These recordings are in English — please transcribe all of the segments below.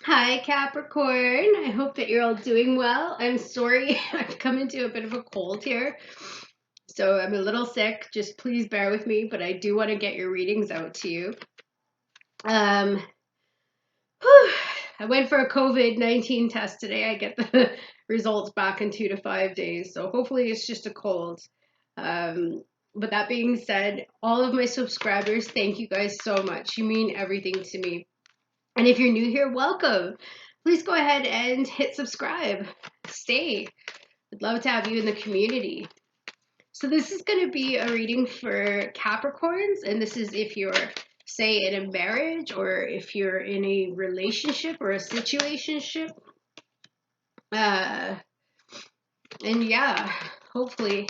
Hi, Capricorn. I hope that you're all doing well. I'm sorry, I've come into a bit of a cold here, so I'm a little sick. Just please bear with me, but I do want to get your readings out to you. Um, I went for a COVID-19 test today. I get the results back in 2 to 5 days, so hopefully it's just a cold. Um, but that being said, all of my subscribers, thank you guys so much. You mean everything to me. And if you're new here, welcome. Please go ahead and hit subscribe. Stay. I'd love to have you in the community. So this is going to be a reading for Capricorns, and this is if you're, say, in a marriage or if you're in a relationship or a situationship. And yeah, hopefully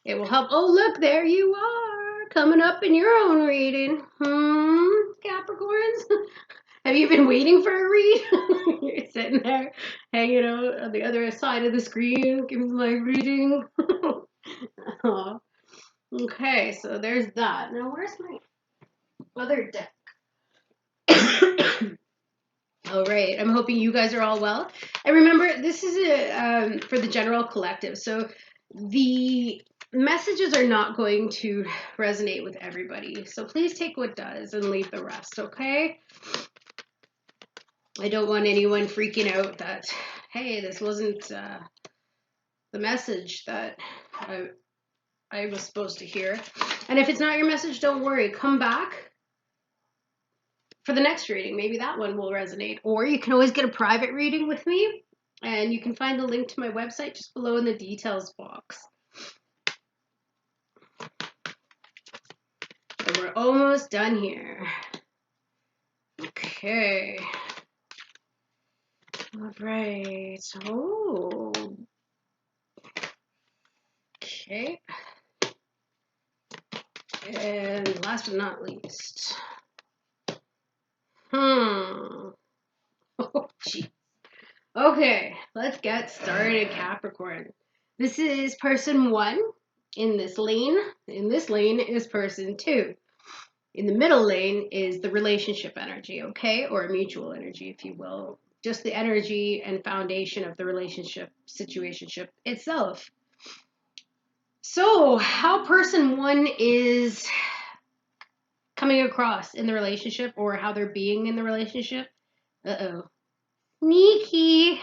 it will help. Oh, look, there you are, coming up in your own reading. Capricorns? Have you been waiting for a read? You're sitting there hanging out on the other side of the screen. Give me my reading. Aw. Okay, so there's that. Now, where's my other deck? All right, I'm hoping you guys are all well. And remember, this is for the general collective. So the messages are not going to resonate with everybody. So please take what does and leave the rest, okay? I don't want anyone freaking out that, hey, this wasn't the message that I was supposed to hear. And if it's not your message, don't worry. Come back for the next reading. Maybe that one will resonate. Or you can always get a private reading with me. And you can find the link to my website just below in the details box. And we're almost done here. Okay. All right. Oh. Okay. And last but not least. Oh, gee. Okay, let's get started, Capricorn. This is person 1 in this lane. In this lane is person 2. In the middle lane is the relationship energy, okay? Or a mutual energy, if you will. Just the energy and foundation of the relationship, situationship itself. So, how person 1 is coming across in the relationship or how they're being in the relationship. Uh-oh. Sneaky.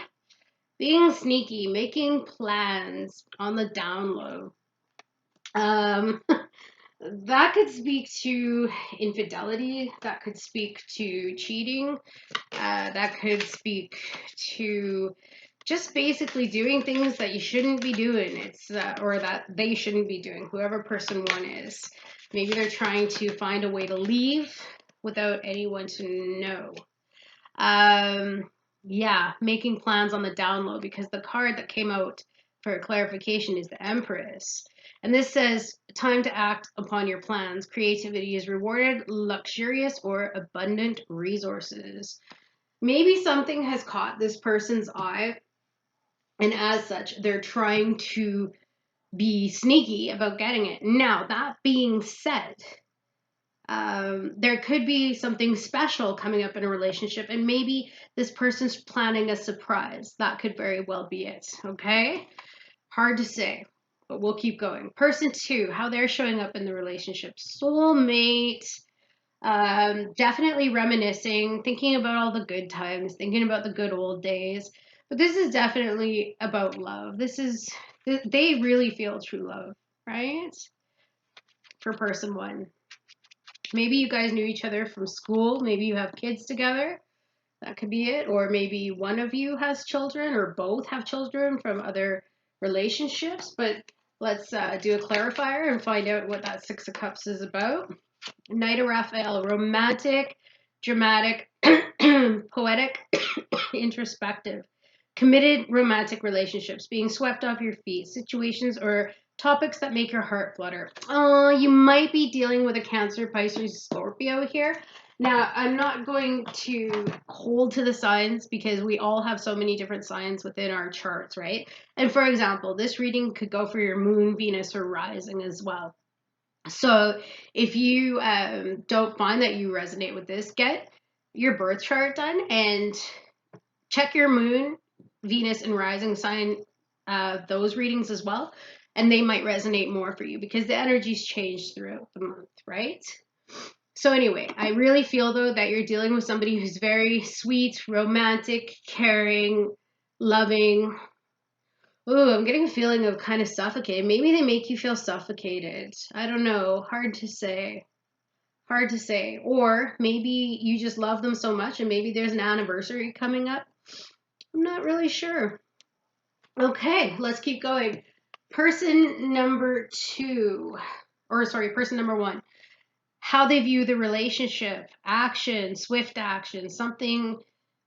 Being sneaky, making plans on the down low. That could speak to infidelity. That could speak to cheating. That could speak to just basically doing things that you shouldn't be doing. It's or that they shouldn't be doing. Whoever person 1 is, maybe they're trying to find a way to leave without anyone to know. Yeah, making plans on the down low, because the card that came out for clarification is the Empress. And this says, time to act upon your plans. Creativity is rewarded, luxurious or abundant resources. Maybe something has caught this person's eye, and as such, they're trying to be sneaky about getting it. Now, that being said, there could be something special coming up in a relationship, and maybe this person's planning a surprise. That could very well be it, okay? Hard to say, but we'll keep going. Person 2, how they're showing up in the relationship. Soulmate. Definitely reminiscing, thinking about all the good times, thinking about the good old days. But this is definitely about love. They really feel true love, right? For person 1. Maybe you guys knew each other from school. Maybe you have kids together. That could be it. Or maybe one of you has children or both have children from other relationships. But let's do a clarifier and find out what that 6 of Cups is about. Knight of Raphael, romantic, dramatic, poetic, introspective, committed romantic relationships, being swept off your feet, situations or topics that make your heart flutter. Oh, you might be dealing with a Cancer, Pisces, Scorpio here. Now, I'm not going to hold to the signs because we all have so many different signs within our charts, right? And for example, this reading could go for your moon, Venus, or rising as well. So if you don't find that you resonate with this, get your birth chart done and check your moon, Venus, and rising sign, those readings as well. And they might resonate more for you because the energies change throughout the month, right? So anyway, I really feel though that you're dealing with somebody who's very sweet, romantic, caring, loving. Ooh, I'm getting a feeling of kind of suffocated. Maybe they make you feel suffocated. I don't know. Hard to say. Hard to say. Or maybe you just love them so much and maybe there's an anniversary coming up. I'm not really sure. Okay, let's keep going. Person number person number one. How they view the relationship, action, swift action, something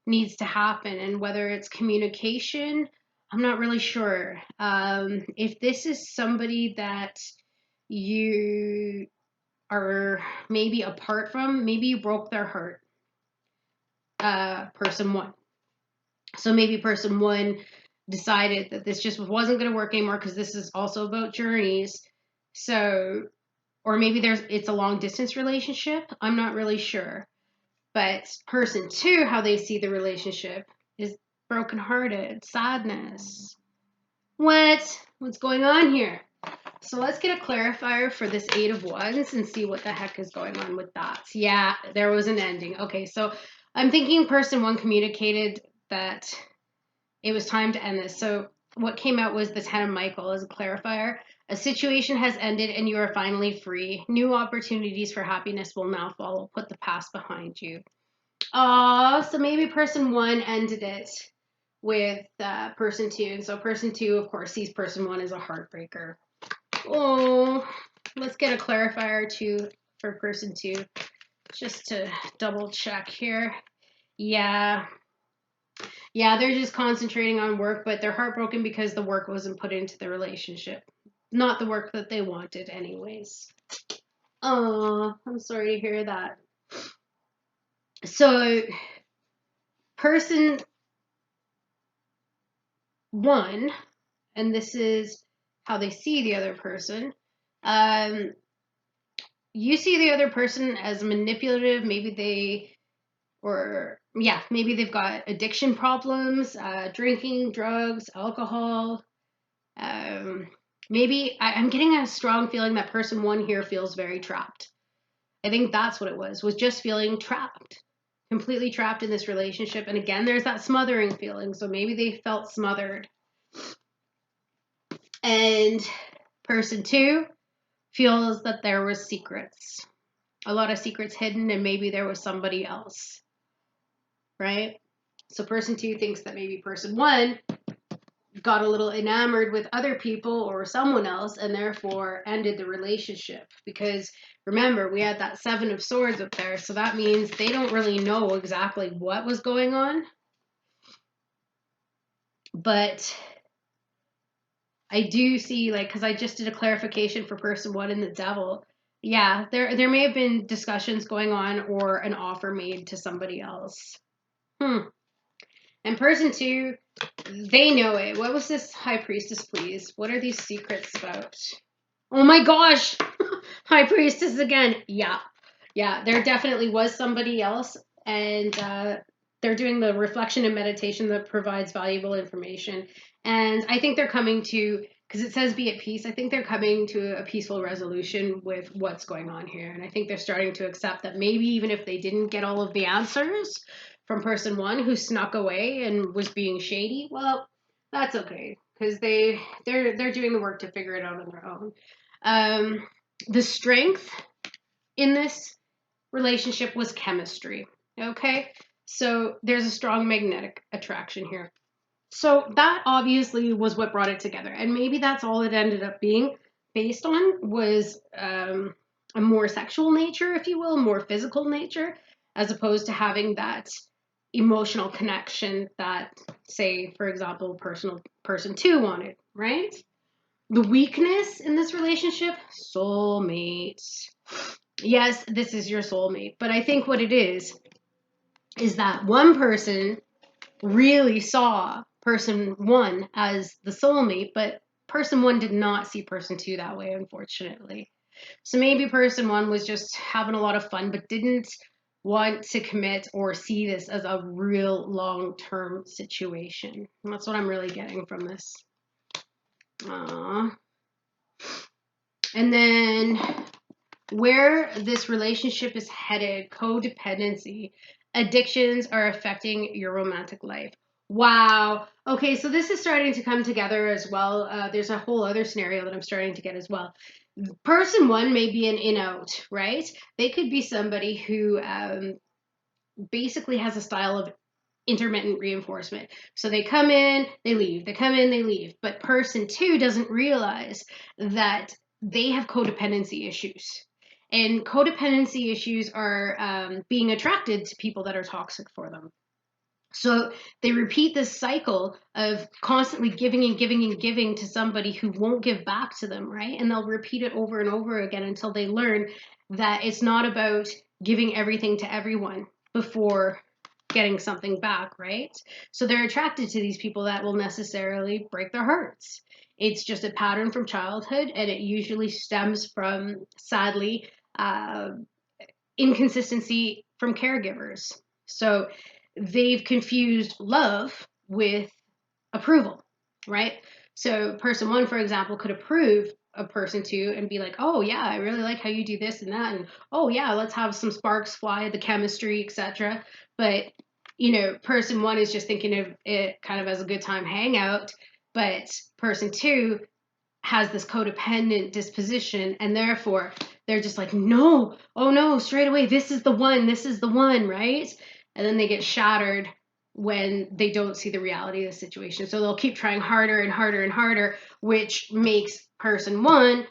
needs to happen. And whether it's communication, I'm not really sure. If this is somebody that you are maybe apart from, maybe you broke their heart, person one. So maybe person one decided that this just wasn't going to work anymore because this is also about journeys. So, or maybe it's a long distance relationship. I'm not really sure. But person two, how they see the relationship is brokenhearted, sadness. What's going on here? So let's get a clarifier for this 8 of Wands and see what the heck is going on with that. Yeah, there was an ending. Okay, so I'm thinking person one communicated that it was time to end this. So what came out was the 10 of Michael as a clarifier. A situation has ended and you are finally free. New opportunities for happiness will now follow. Put the past behind you. So maybe person one ended it with person two. And so person two, of course, sees person one as a heartbreaker. Oh, let's get a clarifier for person two, just to double check here. Yeah, they're just concentrating on work, but they're heartbroken because the work wasn't put into the relationship. Not the work that they wanted anyways. Oh, I'm sorry to hear that. So, person one, and this is how they see the other person. You see the other person as manipulative. Maybe they've got addiction problems, drinking, drugs, alcohol. Maybe I'm getting a strong feeling that person one here feels very trapped. I think that's what it was just feeling trapped, completely trapped in this relationship. And again, there's that smothering feeling. So maybe they felt smothered. And person two feels that there was secrets, a lot of secrets hidden, and maybe there was somebody else, right? So person two thinks that maybe person one got a little enamored with other people or someone else and therefore ended the relationship. Because remember, we had that 7 of Swords up there, so that means they don't really know exactly what was going on. But I do see, because I just did a clarification for person one in the Devil. Yeah, there may have been discussions going on or an offer made to somebody else. And person two, they know it. What was this High Priestess, please? What are these secrets about? Oh my gosh! High Priestess again. Yeah, there definitely was somebody else, and they're doing the reflection and meditation that provides valuable information. And I think they're coming to, because it says be at peace, I think they're coming to a peaceful resolution with what's going on here. And I think they're starting to accept that maybe even if they didn't get all of the answers from person one who snuck away and was being shady, well, that's okay, because they're doing the work to figure it out on their own. The strength in this relationship was chemistry. Okay, so there's a strong magnetic attraction here. So that obviously was what brought it together, and maybe that's all it ended up being based on was a more sexual nature, if you will, more physical nature, as opposed to having that emotional connection that, say, for example, person two wanted, right? The weakness in this relationship, soulmate. Yes, this is your soulmate, but I think what it is that one person really saw person one as the soulmate, but person one did not see person two that way, unfortunately. So maybe person one was just having a lot of fun, but didn't want to commit or see this as a real long-term situation. And that's what I'm really getting from this. And then where this relationship is headed, codependency, addictions are affecting your romantic life. Wow. Okay, so this is starting to come together as well. There's a whole other scenario that I'm starting to get as well. Person one may be an in-out, right? They could be somebody who basically has a style of intermittent reinforcement. So they come in, they leave, they come in, they leave. But person two doesn't realize that they have codependency issues. And codependency issues are being attracted to people that are toxic for them. So they repeat this cycle of constantly giving and giving and giving to somebody who won't give back to them, right? And they'll repeat it over and over again until they learn that it's not about giving everything to everyone before getting something back, right? So they're attracted to these people that will necessarily break their hearts. It's just a pattern from childhood, and it usually stems from, sadly, inconsistency from caregivers. So they've confused love with approval, right? So person one, for example, could approve a person two and be like, oh yeah, I really like how you do this and that, and oh yeah, let's have some sparks fly, the chemistry, etc. But person one is just thinking of it kind of as a good time hangout, but person two has this codependent disposition, and therefore they're just like, no, oh no, straight away, this is the one, right? And then they get shattered when they don't see the reality of the situation. So they'll keep trying harder and harder and harder, which makes person one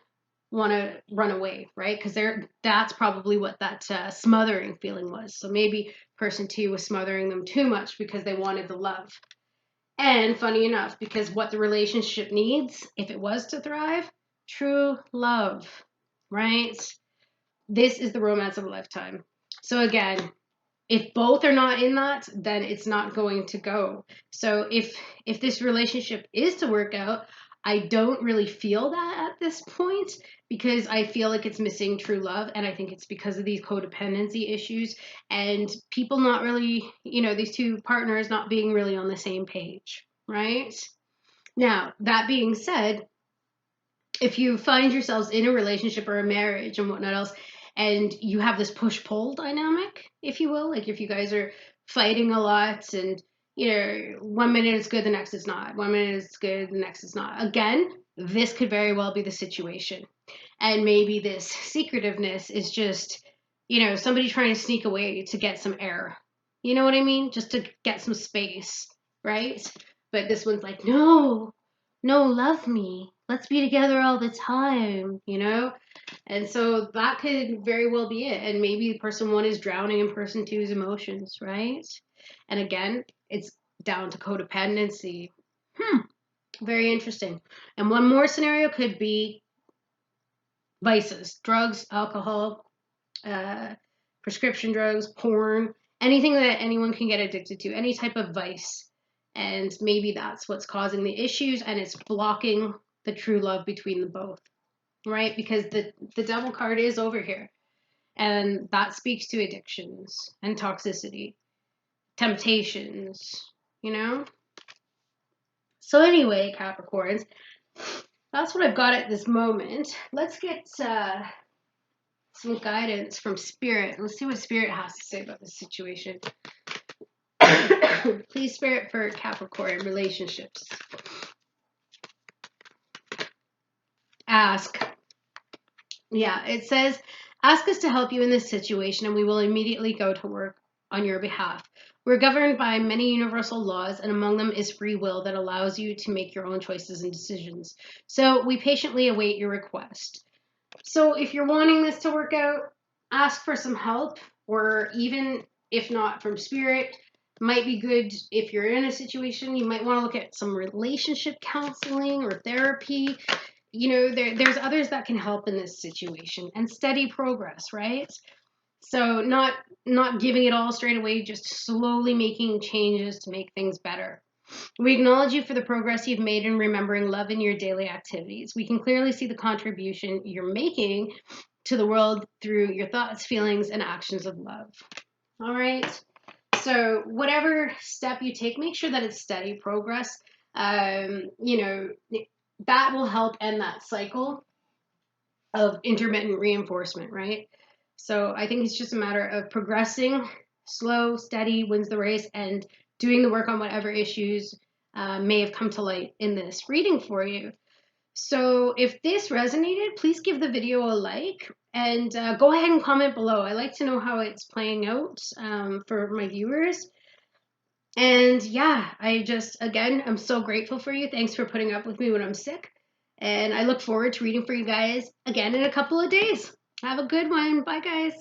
want to run away, right? Because that's probably what that smothering feeling was. So maybe person two was smothering them too much because they wanted the love. And funny enough, because what the relationship needs, if it was to thrive, true love, right? This is the romance of a lifetime. So again, if both are not in that, then it's not going to go. So if this relationship is to work out, I don't really feel that at this point, because I feel like it's missing true love, and I think it's because of these codependency issues and people not really, these two partners not being really on the same page, right? Now, that being said, if you find yourselves in a relationship or a marriage and whatnot else, and you have this push-pull dynamic, if you will, like if you guys are fighting a lot and 1 minute it's good, the next is not, 1 minute it's good, the next is not, again, this could very well be the situation. And maybe this secretiveness is just somebody trying to sneak away to get some air, you know what I mean, just to get some space, right? But this one's like, no, love me, let's be together all the time, and so that could very well be it. And maybe person one is drowning in person two's emotions, right? And again, it's down to codependency. Very interesting. And one more scenario could be vices, drugs, alcohol, prescription drugs, porn, anything that anyone can get addicted to, any type of vice. And maybe that's what's causing the issues, and it's blocking the true love between the both, right? Because the devil card is over here, and that speaks to addictions and toxicity, temptations, So anyway, Capricorns, that's what I've got at this moment. Let's get some guidance from Spirit. Let's see what Spirit has to say about this situation. Please, Spirit, for Capricorn relationships. Ask. Yeah, it says, ask us to help you in this situation, and we will immediately go to work on your behalf. We're governed by many universal laws, and among them is free will that allows you to make your own choices and decisions. So we patiently await your request. So if you're wanting this to work out, ask for some help, or even if not from Spirit, might be good if you're in a situation. You might want to look at some relationship counseling or therapy. There's others that can help in this situation, and steady progress, right? So not giving it all straight away, just slowly making changes to make things better. We acknowledge you for the progress you've made in remembering love in your daily activities. We can clearly see the contribution you're making to the world through your thoughts, feelings, and actions of love. All right. So whatever step you take, make sure that it's steady progress. You know, that will help end that cycle of intermittent reinforcement, right? So I think it's just a matter of progressing, slow, steady wins the race, and doing the work on whatever issues may have come to light in this reading for you. So if this resonated, please give the video a like and go ahead and comment below. I like to know how it's playing out for my viewers. And yeah, again, I'm so grateful for you. Thanks for putting up with me when I'm sick. And I look forward to reading for you guys again in a couple of days. Have a good one. Bye, guys.